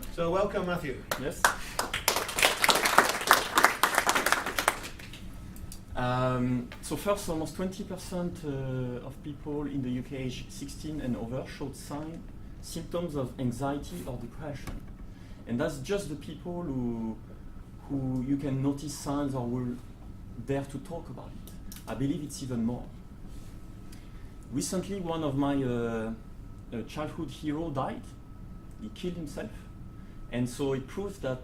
So welcome, Matthew. Yes. So first, almost 20% of people in the UK aged 16 and over showed symptoms of anxiety or depression. And that's just the people who you can notice signs or will dare to talk about it. I believe it's even more. Recently, one of my childhood heroes died. He killed himself. And so it proves that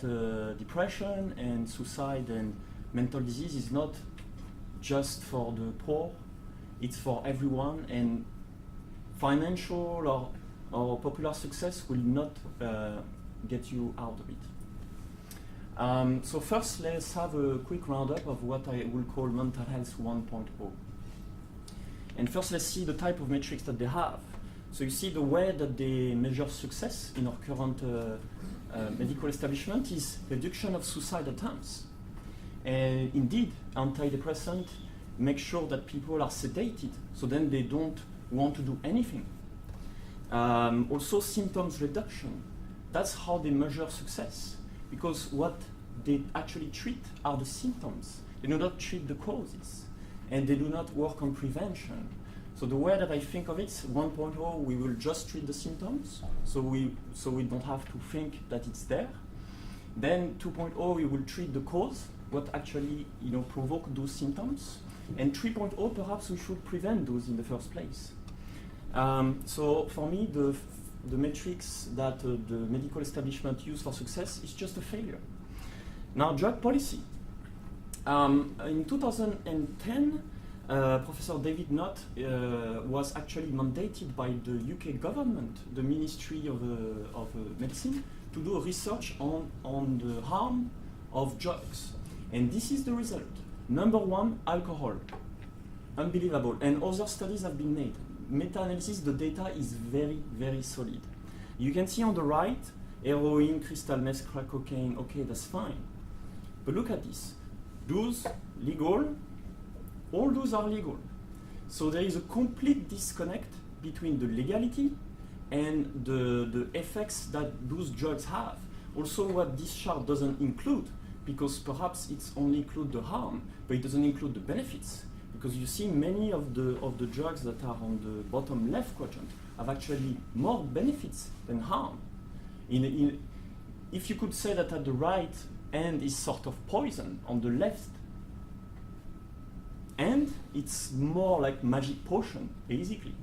depression and suicide and mental disease is not just for the poor, it's for everyone, and financial or popular success will not get you out of it. So first, let's have a quick roundup of what I will call Mental Health 1.0. And first, let's see the type of metrics that they have. So you see the way that they measure success in our current medical establishment is reduction of suicide attempts. And indeed, antidepressants make sure that people are sedated, so then they don't want to do anything. Also, symptoms reduction. That's how they measure success, because what they actually treat are the symptoms. They do not treat the causes, and they do not work on prevention. So the way that I think of it, 1.0, we will just treat the symptoms, so we don't have to think that it's there. Then 2.0, we will treat the cause, what actually provoke those symptoms. And 3.0, perhaps we should prevent those in the first place. So for me, the metrics that the medical establishment use for success is just a failure. Now, drug policy. In 2010, Professor David Nutt was actually mandated by the UK government, the Ministry of Medicine, to do research on the harm of drugs. And this is the result. Number one, alcohol. Unbelievable. And other studies have been made. Meta-analysis, the data is very, very solid. You can see on the right, heroin, crystal meth, crack cocaine, okay, that's fine. But look at this. Those legal, all those are legal. So there is a complete disconnect between the legality and the effects that those drugs have. Also, what this chart doesn't include, because perhaps it's only include the harm, but it doesn't include the benefits. Because you see many of the drugs that are on the bottom left quadrant have actually more benefits than harm. If you could say that at the right end is sort of poison, on the left and it's more like magic potion, basically.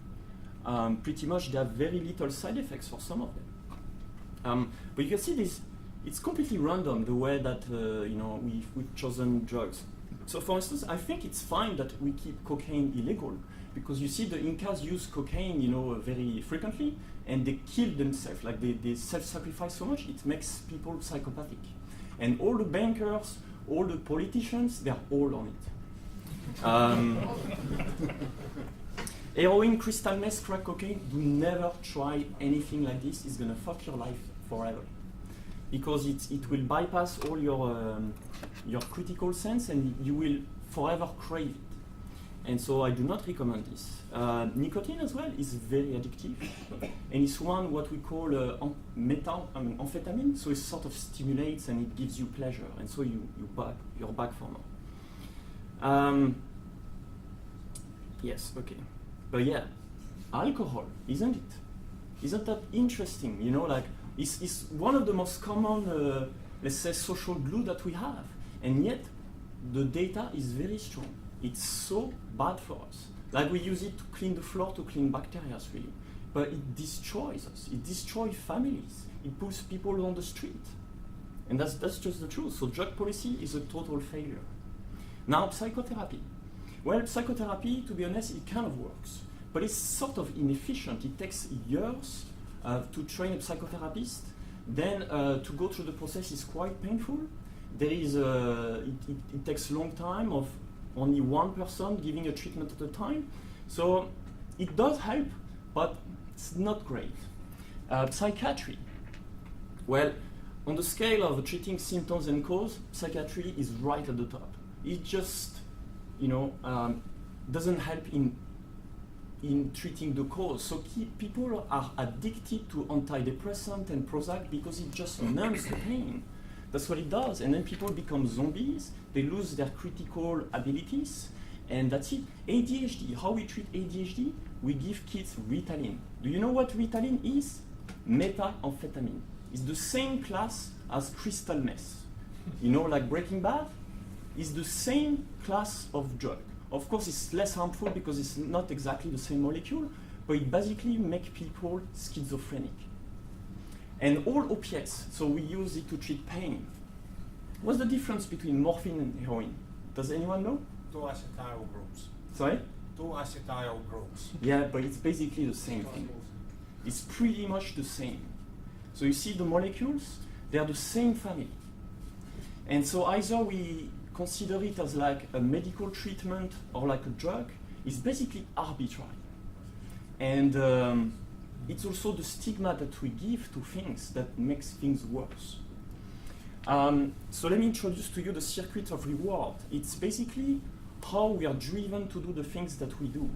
Pretty much they have very little side effects for some of them. But you can see this, it's completely random the way that we've chosen drugs. So for instance, I think it's fine that we keep cocaine illegal, because you see the Incas use cocaine very frequently, and they kill themselves, like they self-sacrifice so much, it makes people psychopathic. And all the bankers, all the politicians, they're all on it. Heroin, crystal meth, crack cocaine, do never try anything like this. It's gonna fuck your life forever, because it will bypass all your critical sense, and you will forever crave it. And so I do not recommend this. Nicotine as well is very addictive, and it's what we call amphetamine. So it sort of stimulates and it gives you pleasure, and so you're back for more. Yes, okay. But yeah, alcohol, isn't it? Isn't that interesting? It's one of the most common, let's say, social glue that we have. And yet, the data is very strong. It's so bad for us. Like we use it to clean the floor, to clean bacteria, really. But it destroys us. It destroys families. It puts people on the street. And that's just the truth. So drug policy is a total failure. Now, psychotherapy. Well, psychotherapy, to be honest, it kind of works. But it's sort of inefficient. It takes years to train a psychotherapist. Then to go through the process is quite painful. There is it takes a long time of only one person giving a treatment at a time. So it does help, but it's not great. Psychiatry. Well, on the scale of treating symptoms and cause, psychiatry is right at the top. It just, doesn't help in in treating the cause. So people are addicted to antidepressant and Prozac because it just numbs the pain. That's what it does. And then people become zombies, they lose their critical abilities, and that's it. ADHD, how we treat ADHD? We give kids Ritalin. Do you know what Ritalin is? Methamphetamine. It's the same class as crystal meth. You know, like Breaking Bad? It's the same class of drug. Of course, it's less harmful because it's not exactly the same molecule, but it basically makes people schizophrenic. And all opiates, so we use it to treat pain. What's the difference between morphine and heroin? Does anyone know? 2 acetyl groups. Sorry? 2 acetyl groups. Yeah, but it's basically the same thing. It's pretty much the same. So you see the molecules, they are the same family. And so either we consider it as like a medical treatment or like a drug, it's basically arbitrary. And it's also the stigma that we give to things that makes things worse. So let me introduce to you the circuit of reward. It's basically how we are driven to do the things that we do.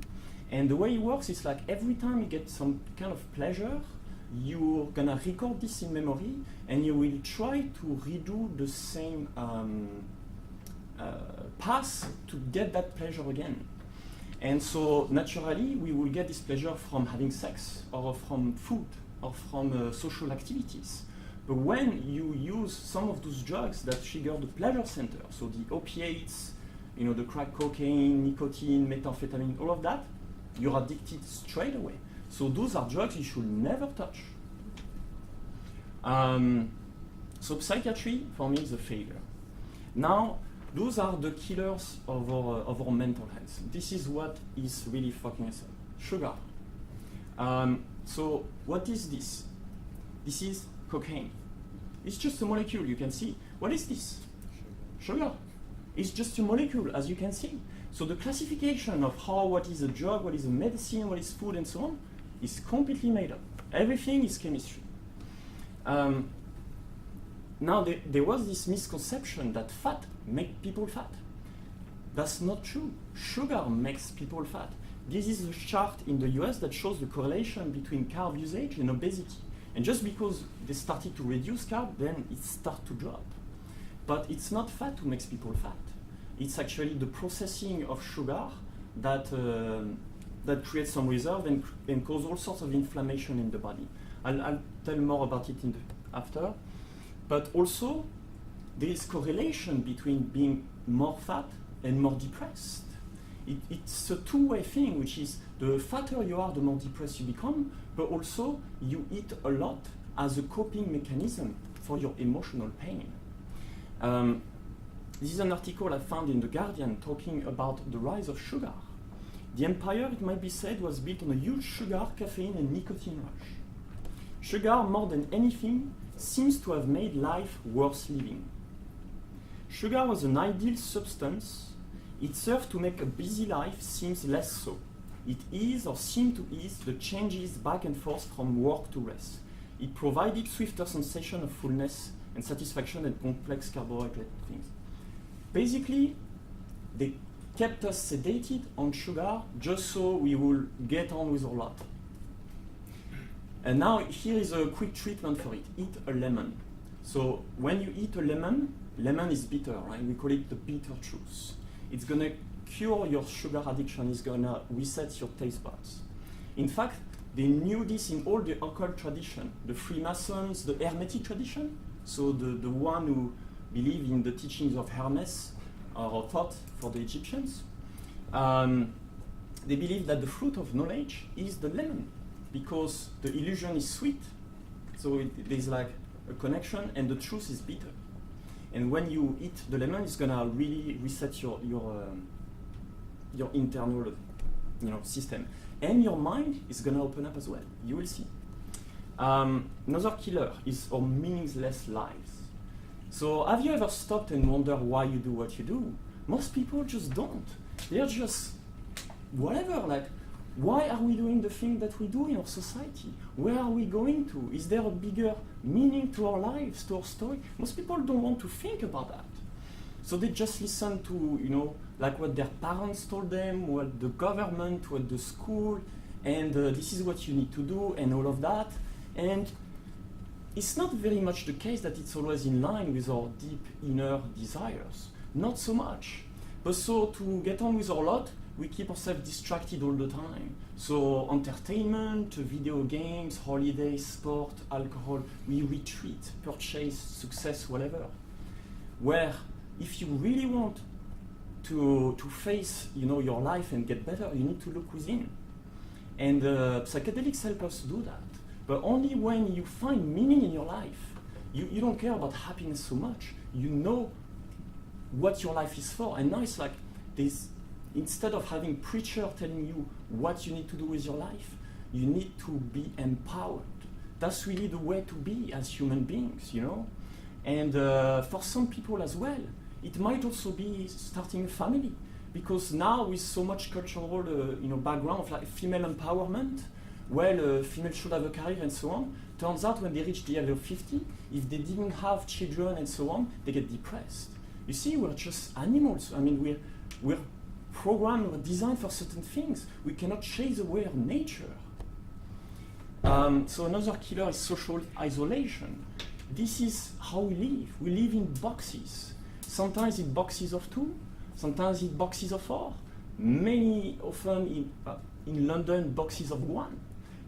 And the way it works is like every time you get some kind of pleasure, you're gonna record this in memory and you will try to redo the same path to get that pleasure again. And so naturally we will get this pleasure from having sex or from food or from social activities. But when you use some of those drugs that trigger the pleasure center, so the opiates, you know, the crack cocaine, nicotine, methamphetamine, all of that, you're addicted straight away. So those are drugs you should never touch. So psychiatry, for me, is a failure. Now, those are the killers of our mental health. This is what is really fucking us up. Sugar. So what is this? This is cocaine. It's just a molecule, you can see. What is this? Sugar. It's just a molecule, as you can see. So the classification of what is a drug, what is a medicine, what is food, and so on, is completely made up. Everything is chemistry. Now, there was this misconception that fat makes people fat. That's not true. Sugar makes people fat. This is a chart in the US that shows the correlation between carb usage and obesity. And just because they started to reduce carb, then it started to drop. But it's not fat who makes people fat. It's actually the processing of sugar that creates some reserve and cause all sorts of inflammation in the body. I'll tell more about it after. But also, there is correlation between being more fat and more depressed. It's a two-way thing, which is the fatter you are, the more depressed you become, but also you eat a lot as a coping mechanism for your emotional pain. This is an article I found in The Guardian talking about the rise of sugar. The empire, it might be said, was built on a huge sugar, caffeine, and nicotine rush. Sugar, more than anything, seems to have made life worth living. Sugar was an ideal substance. It served to make a busy life seem less so. It eased or seemed to ease the changes back and forth from work to rest. It provided swifter sensation of fullness and satisfaction and complex carbohydrate things. Basically, they kept us sedated on sugar just so we will get on with our lot. And now here is a quick treatment for it. Eat a lemon. So when you eat a lemon is bitter, right? We call it the bitter truth. It's gonna cure your sugar addiction. It's gonna reset your taste buds. In fact, they knew this in all the occult tradition. The Freemasons, the Hermetic tradition, so the one who believe in the teachings of Hermes, or thought for the Egyptians. They believe that the fruit of knowledge is the lemon, because the illusion is sweet, so there's like a connection, and the truth is bitter. And when you eat the lemon, it's gonna really reset your internal, system, and your mind is gonna open up as well. You will see. Another killer is our meaningless lives. So have you ever stopped and wondered why you do what you do? Most people just don't. They're just whatever, like, why are we doing the thing that we do in our society? Where are we going to? Is there a bigger meaning to our lives, to our story? Most people don't want to think about that. So they just listen to, you know, like what their parents told them, what the government, what the school, and this is what you need to do, and all of that. And it's not very much the case that it's always in line with our deep inner desires. Not so much. But so to get on with our lot, we keep ourselves distracted all the time. So entertainment, video games, holidays, sport, alcohol, we retreat, purchase, success, whatever. Where if you really want to face, you know, your life and get better, you need to look within. And psychedelics help us do that. But only when you find meaning in your life. You don't care about happiness so much. You know what your life is for. And now it's like this, instead of having preacher telling you what you need to do with your life, you need to be empowered. That's really the way to be as human beings, you know? And for some people as well, it might also be starting a family. Because now with so much cultural background of like female empowerment, well, females should have a career and so on, turns out when they reach the age of 50, if they didn't have children and so on, they get depressed. You see, we're just animals. I mean, we're programmed, we're designed for certain things. We cannot chase away our nature. So another killer is social isolation. This is how we live. We live in boxes. Sometimes in boxes of 2, sometimes in boxes of 4. Many often in London, boxes of 1.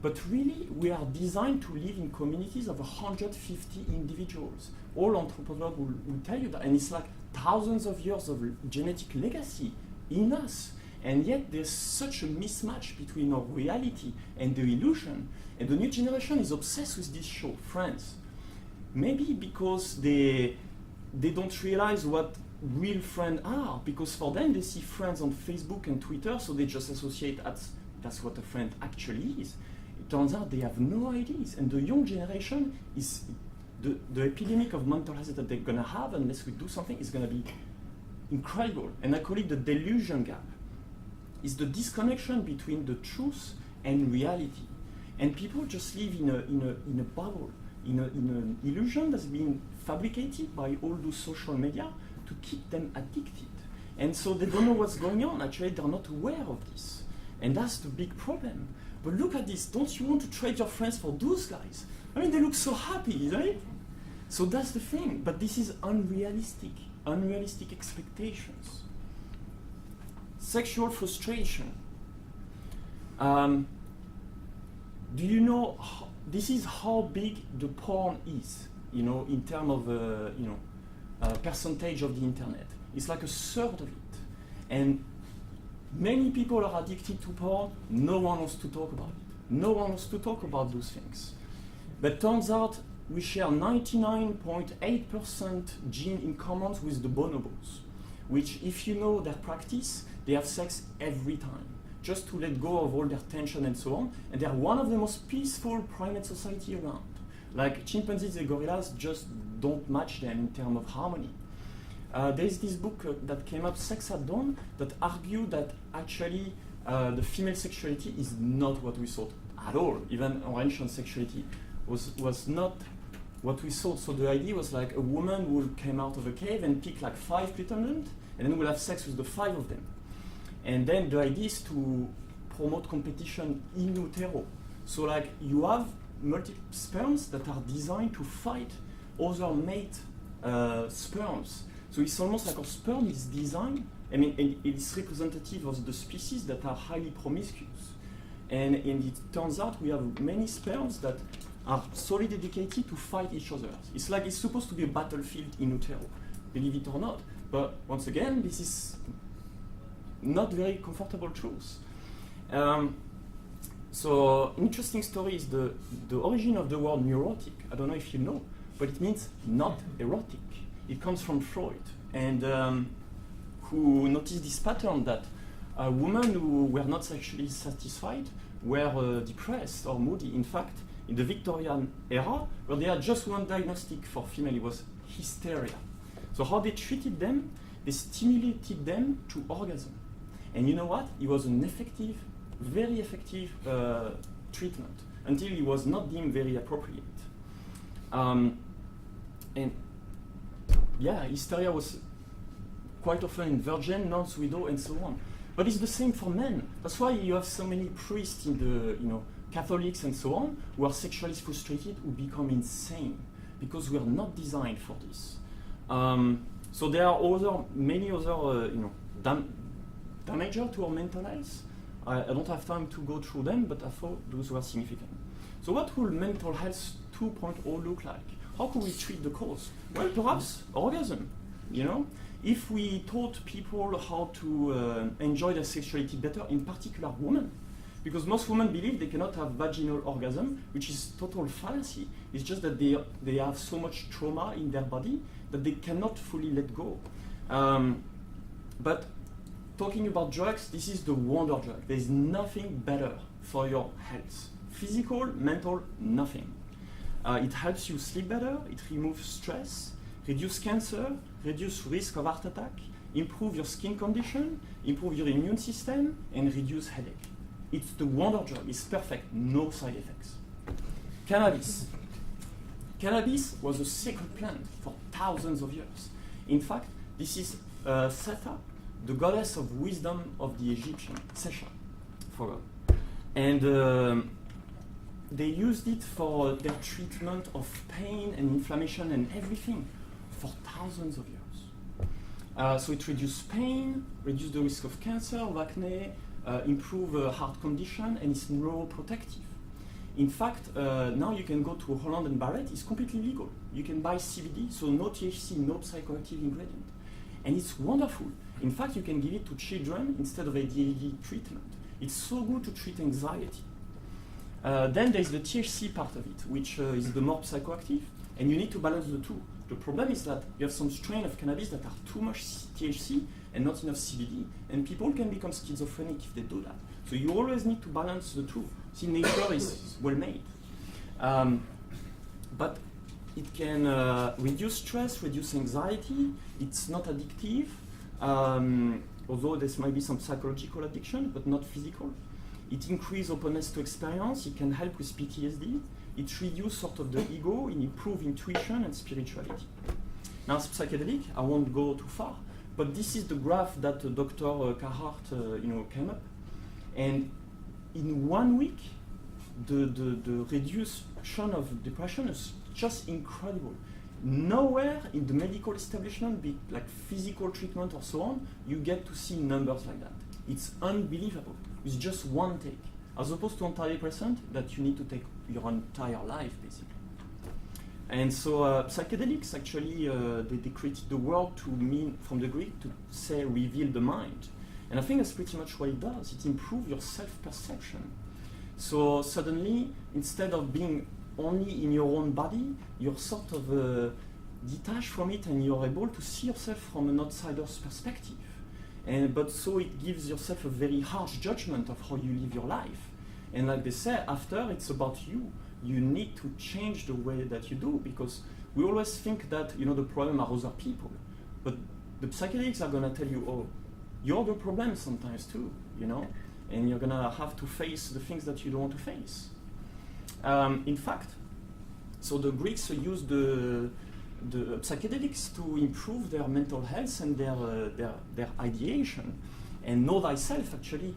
But really, we are designed to live in communities of 150 individuals. All anthropologists will tell you that. And it's like thousands of years of genetic legacy in us. And yet there's such a mismatch between our reality and the illusion. And the new generation is obsessed with this show, Friends. Maybe because they don't realize what real friends are, because for them they see friends on Facebook and Twitter, so they just associate that's what a friend actually is. It turns out they have no ideas, and the young generation is the epidemic of mental health that they're gonna have unless we do something is gonna be incredible. And I call it the delusion gap. It's the disconnection between the truth and reality, and people just live in a bubble, in an illusion that's being fabricated by all those social media to keep them addicted. And so they don't know what's going on. Actually, they're not aware of this. And that's the big problem. But look at this. Don't you want to trade your friends for those guys? I mean, they look so happy, right? So that's the thing. But this is unrealistic expectations. Sexual frustration. Do you know, this is how big the porn is, you know, in terms of, percentage of the internet. It's like 1/3 of it. And many people are addicted to porn. No one wants to talk about it. No one wants to talk about those things. But turns out we share 99.8% gene in common with the bonobos, which, if you know their practice, they have sex every time, just to let go of all their tension and so on. And they're one of the most peaceful primate society around. Like chimpanzees and gorillas just don't match them in terms of harmony. There's this book that came up, Sex at Dawn, that argued that actually the female sexuality is not what we thought at all. Even our ancient sexuality was not what we thought. So the idea was like a woman will come out of a cave and pick like 5 pretendants, and then we'll have sex with the 5 of them. And then the idea is to promote competition in utero. So like you have multiple sperms that are designed to fight other mate sperms. So it's almost like our sperm is designed, I mean, it's representative of the species that are highly promiscuous. And it turns out we have many sperms that are solely dedicated to fight each other. It's like it's supposed to be a battlefield in utero, believe it or not. But once again, this is not very comfortable truth. So interesting story is the origin of the word neurotic. I don't know if you know, but it means not erotic. It comes from Freud, and who noticed this pattern that women who were not sexually satisfied were depressed or moody. In fact, in the Victorian era, where they had just one diagnostic for female, it was hysteria. So how they treated them, they stimulated them to orgasm. And you know what? It was an effective, very effective treatment until it was not deemed very appropriate. And yeah, hysteria was quite often in virgin, nuns, widow, and so on. But it's the same for men. That's why you have so many priests in the, Catholics and so on, who are sexually frustrated, who become insane, because we are not designed for this. So there are many other, damages to our mental health. I don't have time to go through them, but I thought those were significant. So what will mental health 2.0 look like? How could we treat the cause? Well, perhaps orgasm, If we taught people how to enjoy their sexuality better, in particular women, because most women believe they cannot have vaginal orgasm, which is total fallacy. It's just that they have so much trauma in their body that they cannot fully let go. But talking about drugs, this is the wonder drug. There's nothing better for your health. Physical, mental, nothing. It helps you sleep better, it removes stress, reduce cancer, reduce risk of heart attack, improve your skin condition, improve your immune system, and reduce headache. It's the wonder drug. It's perfect, no side effects. Cannabis. Cannabis was a sacred plant for thousands of years. In fact, this is Setha, the goddess of wisdom of the Egyptian, Sesha, forgot. And they used it for their treatment of pain and inflammation and everything for thousands of years. So it reduced pain, reduced the risk of cancer, of acne, improve heart condition, and it's neuroprotective. In fact, now you can go to Holland and Barrett, it's completely legal. You can buy CBD, so no THC, no psychoactive ingredient. And it's wonderful. In fact, you can give it to children instead of ADHD treatment. It's so good to treat anxiety. Then there's the THC part of it, which is the more psychoactive, and you need to balance the two. The problem is that you have some strain of cannabis that are too much THC and not enough CBD, and people can become schizophrenic if they do that. So you always need to balance the two. See, nature is well made. But it can reduce stress, reduce anxiety. It's not addictive, although there might be some psychological addiction, but not physical. It increases openness to experience. It can help with PTSD. It reduces sort of the ego. It improves intuition and spirituality. Now, psychedelic, I won't go too far, but this is the graph that Dr. Carhart, came up. And in 1 week, the reduction of depression is just incredible. Nowhere in the medical establishment, be like physical treatment or so on, you get to see numbers like that. It's unbelievable. It's just one take, as opposed to antidepressant that you need to take your entire life, basically. And so psychedelics actually, they created the word to mean, from the Greek, to say reveal the mind. And I think that's pretty much what it does. It improves your self-perception. So suddenly, instead of being only in your own body, you're sort of detached from it and you're able to see yourself from an outsider's perspective. But so it gives yourself a very harsh judgment of how you live your life. And like they say, after it's about you. You need to change the way that you do, because we always think that the problem are other people. But the psychedelics are gonna tell you, oh, you're the problem sometimes too, and you're gonna have to face the things that you don't want to face. In fact, so the Greeks used the psychedelics to improve their mental health and their ideation. And know thyself, actually,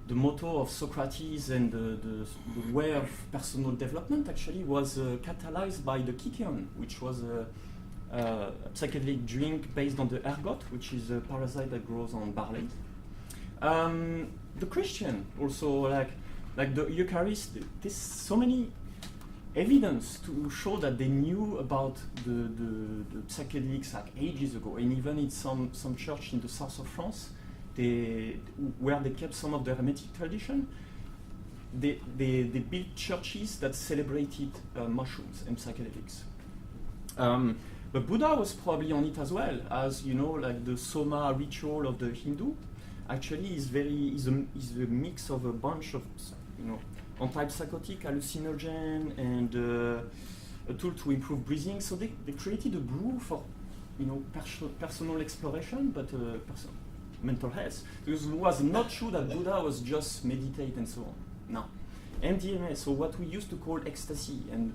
the motto of Socrates and the way of personal development actually was catalyzed by the kykeon, which was a psychedelic drink based on the ergot, which is a parasite that grows on barley. The Christian also, like the Eucharist, there's so many evidence to show that they knew about the psychedelics like ages ago, and even in some church in the south of France, where they kept some of the Hermetic tradition, they built churches that celebrated mushrooms and psychedelics. But Buddha was probably on it as well, as like the Soma ritual of the Hindu. Actually, is a mix of a bunch of antipsychotic, hallucinogen, and a tool to improve breathing. So they created a brew for personal exploration, but mental health. Because it was not true that Buddha was just meditate and so on. No. MDMA, so what we used to call ecstasy, and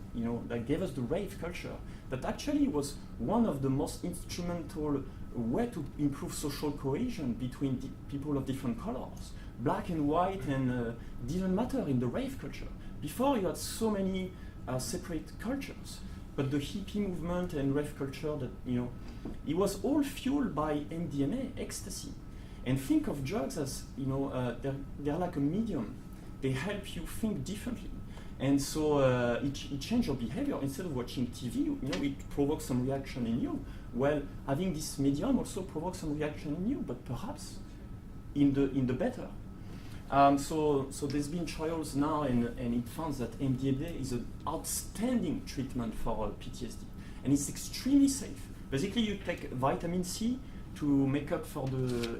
that gave us the rave culture, that actually was one of the most instrumental way to improve social cohesion between people of different colors. Black and white and didn't matter in the rave culture. Before you had so many separate cultures, but the hippie movement and rave culture, that it was all fueled by MDMA, ecstasy. And think of drugs as they're like a medium. They help you think differently, and so it changes your behavior. Instead of watching TV, it provokes some reaction in you. Well, having this medium also provokes some reaction in you, but perhaps in the better. So there's been trials now, and it found that MDMA is an outstanding treatment for PTSD, and it's extremely safe. Basically, you take vitamin C to make up for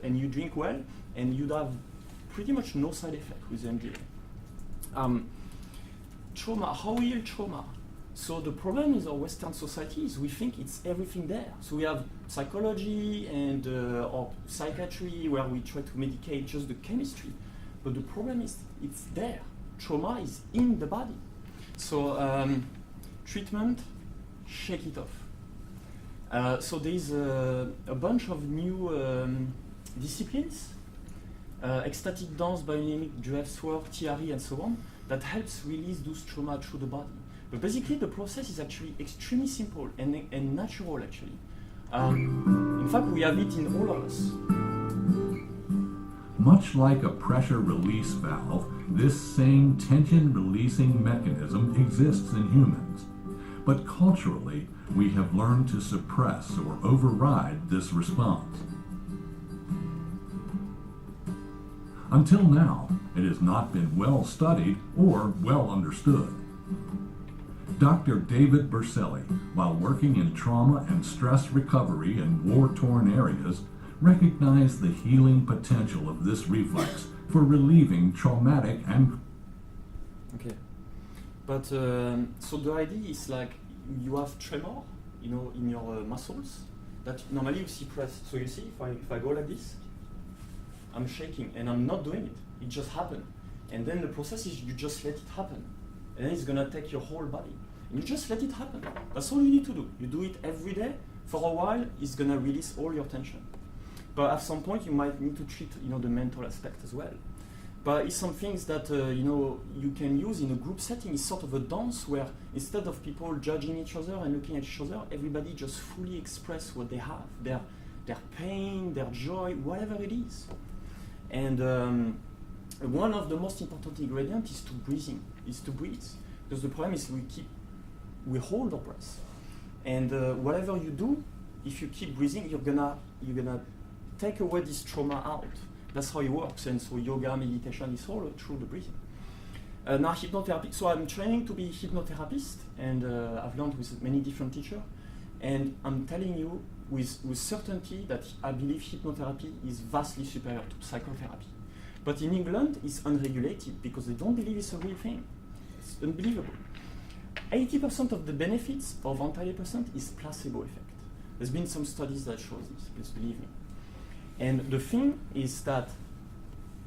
and you drink well, and you'd have pretty much no side effect with MDMA. Trauma, how we heal trauma? So the problem is our Western societies, we think it's everything there. So we have psychology and or psychiatry where we try to medicate just the chemistry. But the problem is it's there. Trauma is in the body. So treatment, shake it off. So there's a bunch of new disciplines, ecstatic dance, biodynamic, drift work, TRE, and so on, that helps release those trauma through the body. But basically, the process is actually extremely simple and natural, actually. In fact, we have it in all of us. Much like a pressure release valve, this same tension-releasing mechanism exists in humans. But culturally, we have learned to suppress or override this response. Until now, it has not been well studied or well understood. Dr. David Berceli, while working in trauma and stress recovery in war-torn areas, recognized the healing potential of this reflex for relieving traumatic and... Okay. But so the idea is like you have tremor, in your muscles that normally you suppress. So you see, if I go like this, I'm shaking and I'm not doing it. It just happened. And then the process is you just let it happen. And then it's gonna take your whole body. And you just let it happen. That's all you need to do. You do it every day. For a while, it's gonna release all your tension. But at some point, you might need to treat, the mental aspect as well. But it's some things that, you can use in a group setting. It's sort of a dance where instead of people judging each other and looking at each other, everybody just fully express what they have, their pain, their joy, whatever it is. And one of the most important ingredients is to breathe. Because the problem is we hold our breath. And whatever you do, if you keep breathing, you're gonna take away this trauma out. That's how it works. And so yoga, meditation is all through the breathing. Now hypnotherapy. So I'm training to be a hypnotherapist, and I've learned with many different teachers. And I'm telling you with certainty that I believe hypnotherapy is vastly superior to psychotherapy. But in England, it's unregulated because they don't believe it's a real thing. It's unbelievable. 80% of the benefits of antidepressant is placebo effect. There's been some studies that show this, please believe me. And the thing is that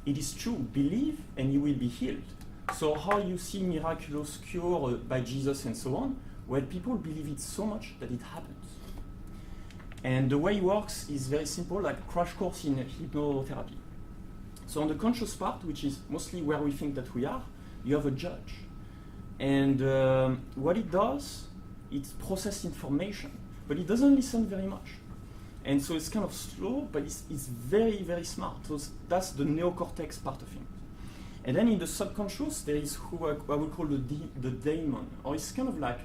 it is true, believe and you will be healed. So how you see miraculous cure by Jesus and so on, well, people believe it so much that it happens. And the way it works is very simple, like a crash course in hypnotherapy. So on the conscious part, which is mostly where we think that we are, you have a judge. And what it does, it processes information, but it doesn't listen very much. And so it's kind of slow, but it's very, very smart. So that's the neocortex part of it. And then in the subconscious, there is who I would call the daemon, or it's kind of like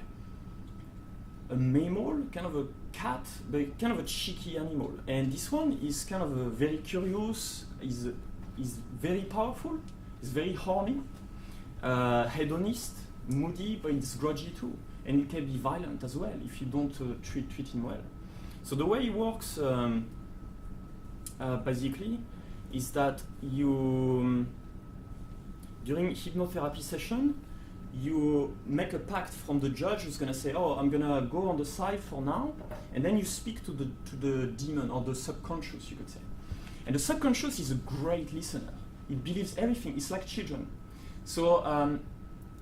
a mammal, kind of a cat, but kind of a cheeky animal. And this one is kind of very curious, is very powerful, is very horny, hedonist, moody, but it's grudgy too. And it can be violent as well if you don't treat him well. So the way it works, basically, is that you, during hypnotherapy session, you make a pact from the judge who's going to say, oh, I'm going to go on the side for now, and then you speak to the demon, or the subconscious, you could say. And the subconscious is a great listener. It believes everything. It's like children. So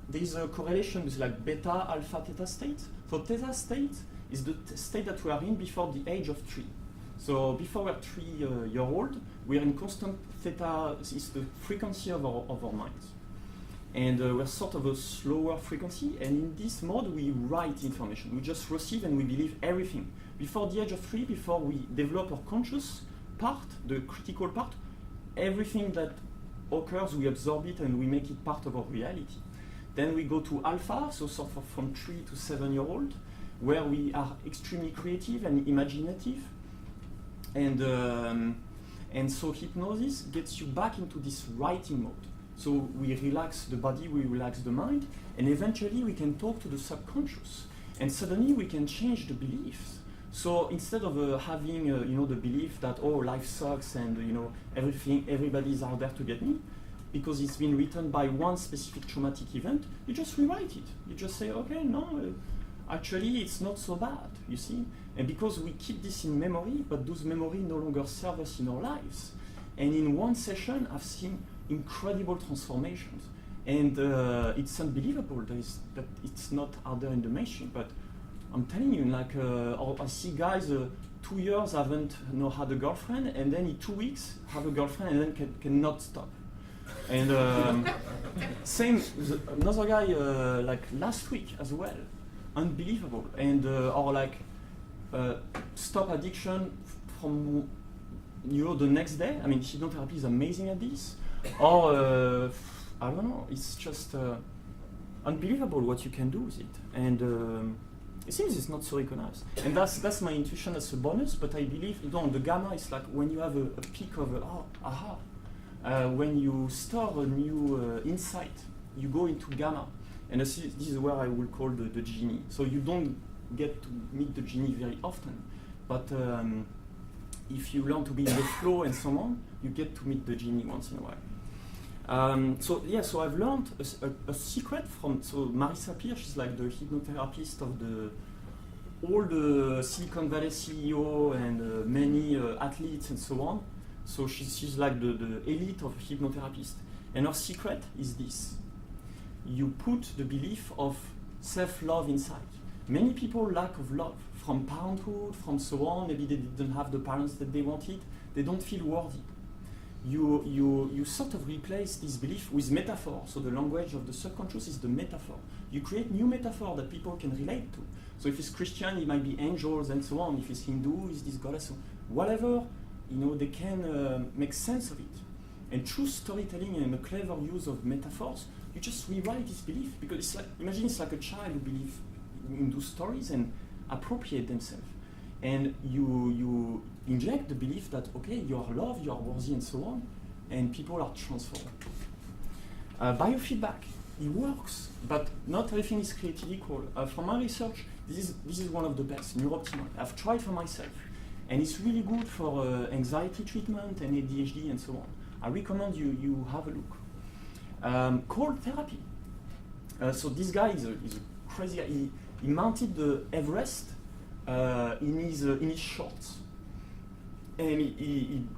there's a correlation with like beta, alpha, theta state. So theta state is the state that we are in before the age of 3. So before we're 3-year-old, we're in constant theta, is the frequency of our minds. And we're sort of a slower frequency, and in this mode we write information. We just receive and we believe everything. Before the age of 3, before we develop our conscious part, the critical part, everything that occurs, we absorb it and we make it part of our reality. Then we go to alpha, so sort of from 3 to 7-year-old, where we are extremely creative and imaginative. And so hypnosis gets you back into this writing mode. So we relax the body, we relax the mind, and eventually we can talk to the subconscious. And suddenly we can change the beliefs. So instead of having the belief that, oh, life sucks and everybody's out there to get me, because it's been written by one specific traumatic event, you just rewrite it. You just say, okay, no, actually it's not so bad, you see? And because we keep this in memory, but those memories no longer serve us in our lives. And in one session, I've seen incredible transformations. And it's unbelievable that it's not out there in the mainstream, but I'm telling you, like, I see guys 2 years haven't had a girlfriend, and then in 2 weeks have a girlfriend, and then cannot stop. And same, another guy like last week as well, unbelievable. And or like stop addiction from the next day. I mean, hypnotherapy is amazing at this. Or I don't know, it's just unbelievable what you can do with it. And it seems it's not so recognized. And that's my intuition as a bonus, but I believe, the gamma is like when you have a peak of, aha. When you store a new insight, you go into gamma. And this is where I will call the genie. So you don't get to meet the genie very often, but if you learn to be in the flow and so on, you get to meet the genie once in a while. So I've learned a secret from, Marissa Peer, she's like the hypnotherapist of all the Silicon Valley CEO and many athletes and so on. So she's like the elite of hypnotherapists. And her secret is this. You put the belief of self-love inside. Many people lack of love, from parenthood, from so on. Maybe they didn't have the parents that they wanted. They don't feel worthy. You sort of replace this belief with metaphor. So the language of the subconscious is the metaphor. You create new metaphor that people can relate to. So if it's Christian, it might be angels and so on. If it's Hindu, it's this goddess. So whatever, they can make sense of it. And through storytelling and a clever use of metaphors, you just rewrite this belief. Because it's like, imagine it's like a child who believes in those stories and appropriate themselves. And you inject the belief that, okay, you are loved, you are worthy, and so on, and people are transformed. Biofeedback, it works, but not everything is created equal. From my research, this is one of the best, Neurooptimal. I've tried for myself, and it's really good for anxiety treatment and ADHD and so on. I recommend you have a look. Cold therapy. So this guy is a crazy guy. He mounted the Everest in his shorts. And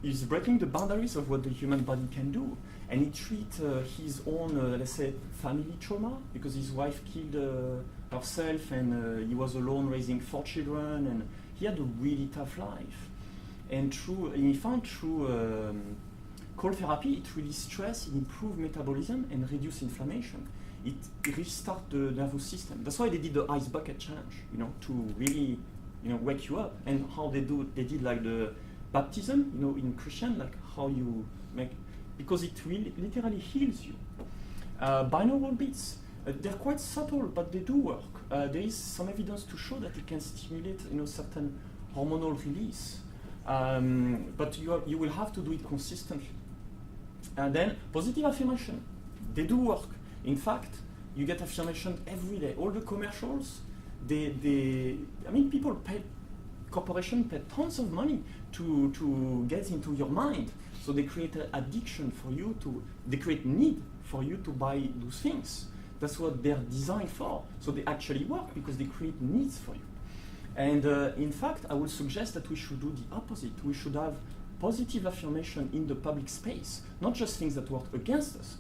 he's breaking the boundaries of what the human body can do. And he treats his own, let's say, family trauma, because his wife killed herself, and he was alone raising 4 children, and he had a really tough life. And he found through cold therapy, it released stress, it improved metabolism, and reduced inflammation. It restarts the nervous system. That's why they did the ice bucket challenge, to really, wake you up. And how they did like the baptism, in Christian, like how you make, because it really literally heals you. Binaural beats, they're quite subtle, but they do work. There is some evidence to show that it can stimulate, certain hormonal release. But you will have to do it consistently. And then positive affirmation, they do work. In fact, you get affirmation every day. All the commercials, corporations pay tons of money to get into your mind. So they create an addiction for you they create need for you to buy those things. That's what they're designed for. So they actually work because they create needs for you. And in fact, I would suggest that we should do the opposite. We should have positive affirmation in the public space, not just things that work against us.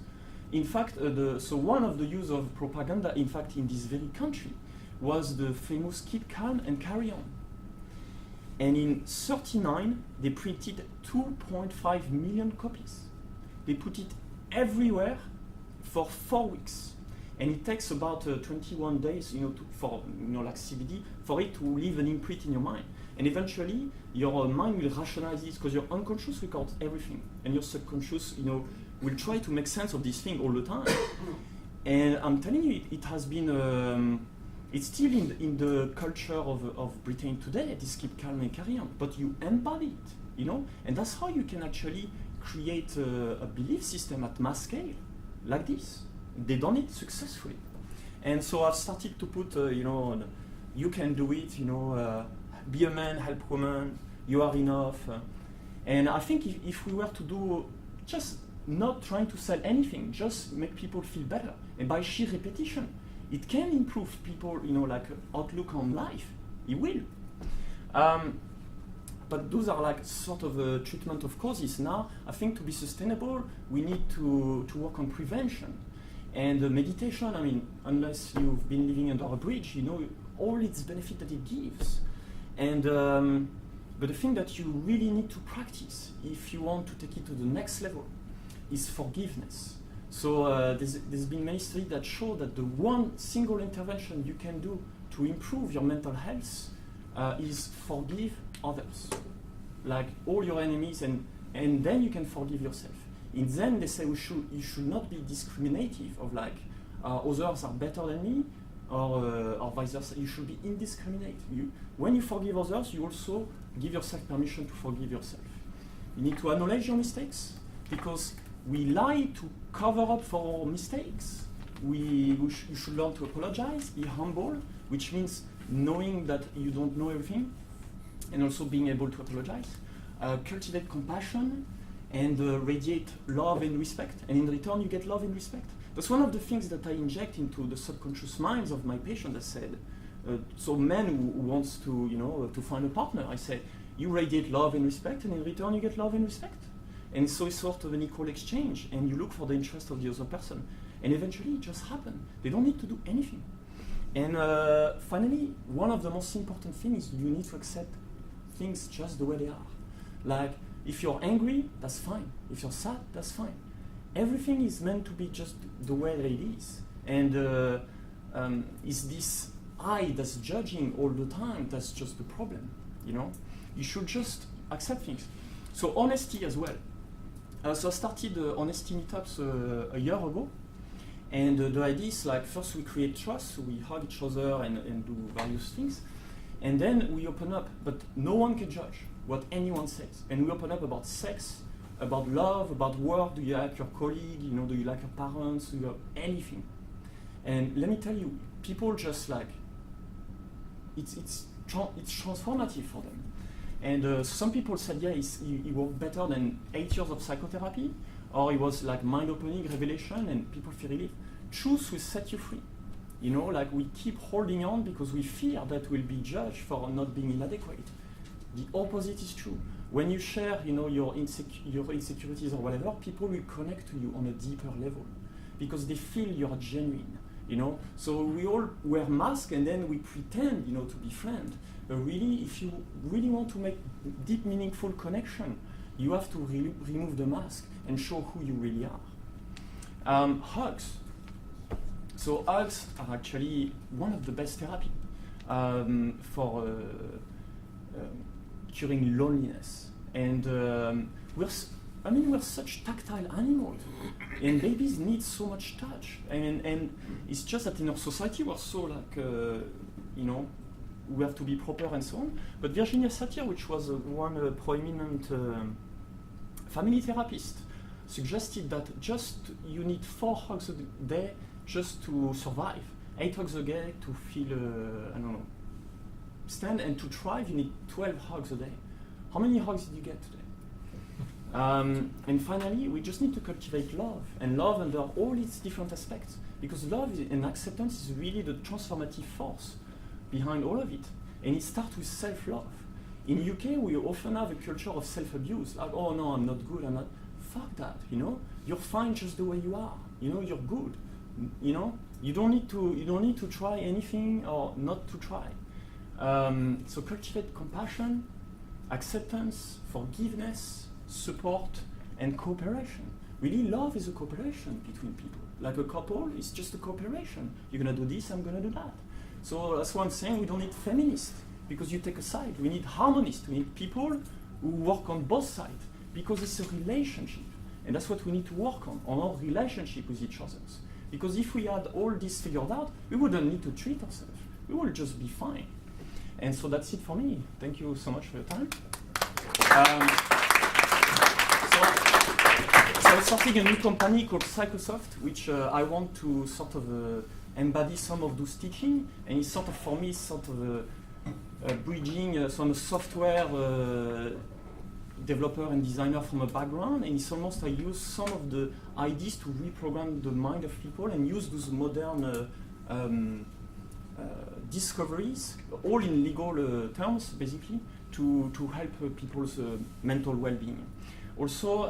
In fact, so one of the use of propaganda, in fact, in this very country, was the famous Keep Calm and Carry On. And in '39, they printed 2.5 million copies. They put it everywhere for 4 weeks. And it takes about 21 days, for like CBD, for it to leave an imprint in your mind. And eventually, your mind will rationalize this because your unconscious records everything, and your subconscious, will try to make sense of this thing all the time. And I'm telling you, it has been, it's still in the culture of Britain today. This Keep Calm and Carry On, but you embody it, and that's how you can actually create a belief system at mass scale, like this. They done it successfully, and so I've started to put, you can do it, be a man, help women, you are enough, and I think if we were to do just not trying to sell anything, just make people feel better, and by sheer repetition, it can improve people, like outlook on life. It will. But those are like sort of a treatment of causes. Now, I think to be sustainable, we need to work on prevention. And meditation, I mean, unless you've been living under a bridge, all its benefit that it gives. And but the thing that you really need to practice if you want to take it to the next level is forgiveness. So there's been many studies that show that the one single intervention you can do to improve your mental health is forgive others, like all your enemies, and then you can forgive yourself. In Zen, they say you should not be discriminative of like others are better than me, or vice versa. You should be indiscriminate. When you forgive others, you also give yourself permission to forgive yourself. You need to acknowledge your mistakes, because we lie to cover up for our mistakes. You should learn to apologize, be humble, which means knowing that you don't know everything, and also being able to apologize. Cultivate compassion, and radiate love and respect. And in return, you get love and respect. That's one of the things that I inject into the subconscious minds of my patients. I said, so men who wants to, to find a partner, I say, you radiate love and respect, and in return, you get love and respect. And so it's sort of an equal exchange, and you look for the interest of the other person. And eventually, it just happens. They don't need to do anything. And finally, one of the most important things is you need to accept things just the way they are. Like, if you're angry, that's fine. If you're sad, that's fine. Everything is meant to be just the way that it is. And is this I that's judging all the time, that's just the problem, You should just accept things. So honesty as well. So I started honesty meetups a year ago. And the idea is like, first we create trust, so we hug each other and do various things. And then we open up, but no one can judge what anyone says. And we open up about sex, about love, about work. Do you like your colleague? Do you like your parents? Do you have anything? And let me tell you, people just like, it's transformative for them. And some people said, yeah, he worked better than 8 years of psychotherapy, or it was like mind-opening revelation, and people feel relief. Truth will set you free. Like we keep holding on because we fear that we'll be judged for not being inadequate. The opposite is true. When you share, your insecurities or whatever, people will connect to you on a deeper level because they feel you're genuine. So we all wear masks and then we pretend, to be friends. But really, if you really want to make deep, meaningful connection, you have to remove the mask and show who you really are. Hugs. So hugs are actually one of the best therapy for curing loneliness. And we're such tactile animals, and babies need so much touch. And it's just that in our society we're so like, we have to be proper and so on. But Virginia Satir, which was one prominent family therapist, suggested that just you need 4 hugs a day just to survive. 8 hugs a day to feel, stand, and to thrive you need 12 hugs a day. How many hugs did you get today? And finally, we just need to cultivate love, and love under all its different aspects, because love and acceptance is really the transformative force behind all of it. And it starts with self-love. In UK, we often have a culture of self-abuse, like, oh no, I'm not good, I'm not. Fuck that, you're fine just the way you are. You know, you're good. You know, you don't need to try anything or not to try. So cultivate compassion, acceptance, forgiveness, support, and cooperation. Really, love is a cooperation between people. Like a couple, it's just a cooperation. You're gonna do this, I'm gonna do that. So that's why I'm saying we don't need feminists, because you take a side. We need harmonists. We need people who work on both sides, because it's a relationship. And that's what we need to work on our relationship with each other. Because if we had all this figured out, we wouldn't need to treat ourselves. We will just be fine. And so that's it for me. Thank you so much for your time. So I'm starting a new company called Psychosoft, which I want to sort of embody some of those teaching, and it's sort of, for me, sort of bridging some software developer and designer from a background, and it's almost I use some of the ideas to reprogram the mind of people and use those modern discoveries, all in legal terms, basically, to help people's mental well-being. Also,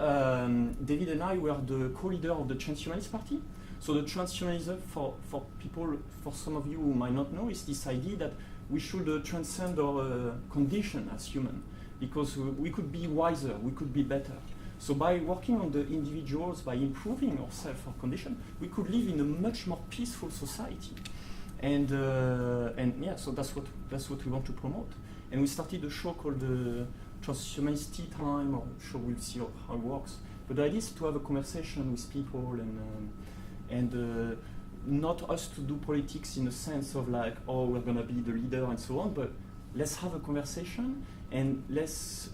David and I were the co-leader of the Transhumanist Party. So the transhumanism, for people, for some of you who might not know, is this idea that we should transcend our condition as human, because we could be wiser, we could be better. So by working on the individuals, by improving ourselves, our condition, we could live in a much more peaceful society. And yeah, so that's what we want to promote. And we started a show called the Transhumanist Tea Time, or show, we'll see how it works. But the idea is to have a conversation with people and not us to do politics in a sense of like, oh, we're gonna be the leader and so on, but let's have a conversation and let's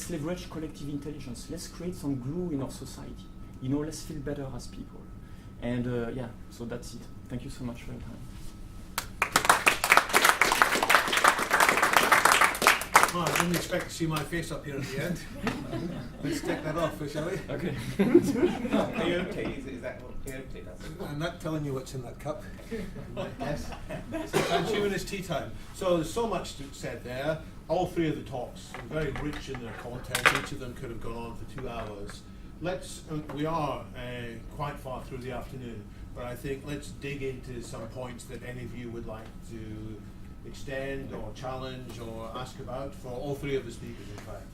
leverage collective intelligence. Let's create some glue in our society. You know, let's feel better as people. And yeah, so that's it. Thank you so much for your time. Oh, I didn't expect to see my face up here at the end. Let's take that off, shall we? Okay. Peyote, is that what peyote does? I'm not telling you what's in that cup. Yes. So Transhumanist Tea Time. So there's so much said there. All three of the talks are very rich in their content. Each of them could have gone on for 2 hours. We are quite far through the afternoon, but I think let's dig into some points that any of you would like to extend or challenge or ask about for all three of the speakers, in fact.